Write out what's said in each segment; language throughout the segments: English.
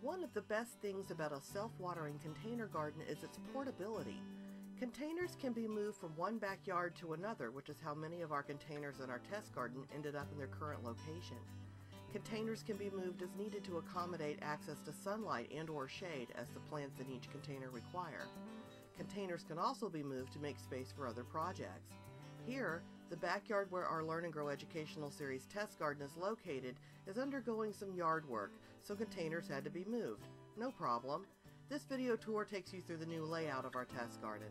One of the best things about a self-watering container garden is its portability. Containers can be moved from one backyard to another, which is how many of our containers in our test garden ended up in their current location. Containers can be moved as needed to accommodate access to sunlight and/or shade as the plants in each container require. Containers can also be moved to make space for other projects. Here, the backyard where our Learn and Grow Educational Series test garden is located is undergoing some yard work, so containers had to be moved. No problem. This video tour takes you through the new layout of our test garden.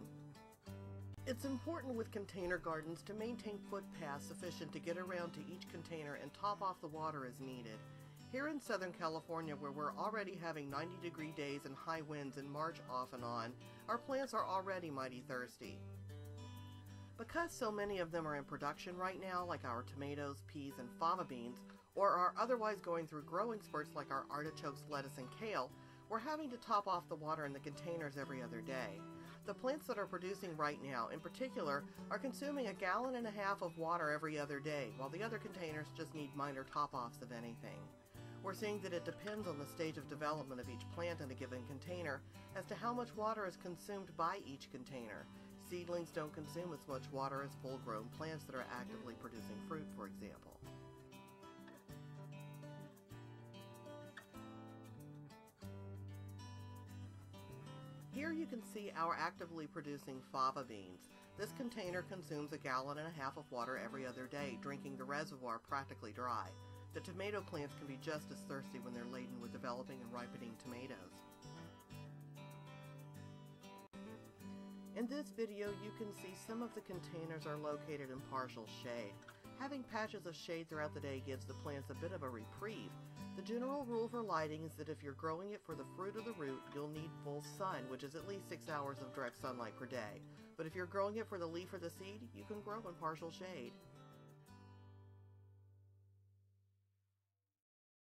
It's important with container gardens to maintain footpaths sufficient to get around to each container and top off the water as needed. Here in Southern California, where we're already having 90-degree days and high winds in March off and on, our plants are already mighty thirsty. Because so many of them are in production right now, like our tomatoes, peas, and fava beans, or are otherwise going through growing spurts like our artichokes, lettuce, and kale, we're having to top off the water in the containers every other day. The plants that are producing right now, in particular, are consuming 1.5 gallons of water every other day, while the other containers just need minor top-offs of anything. We're seeing that it depends on the stage of development of each plant in a given container as to how much water is consumed by each container. Seedlings don't consume as much water as full-grown plants that are actively producing fruit, for example. Here you can see our actively producing fava beans. This container consumes 1.5 gallons of water every other day, drinking the reservoir practically dry. The tomato plants can be just as thirsty when they're laden with developing and ripening tomatoes. In this video, you can see some of the containers are located in partial shade. Having patches of shade throughout the day gives the plants a bit of a reprieve. The general rule for lighting is that if you're growing it for the fruit or the root, you'll need full sun, which is at least 6 hours of direct sunlight per day. But if you're growing it for the leaf or the seed, you can grow in partial shade.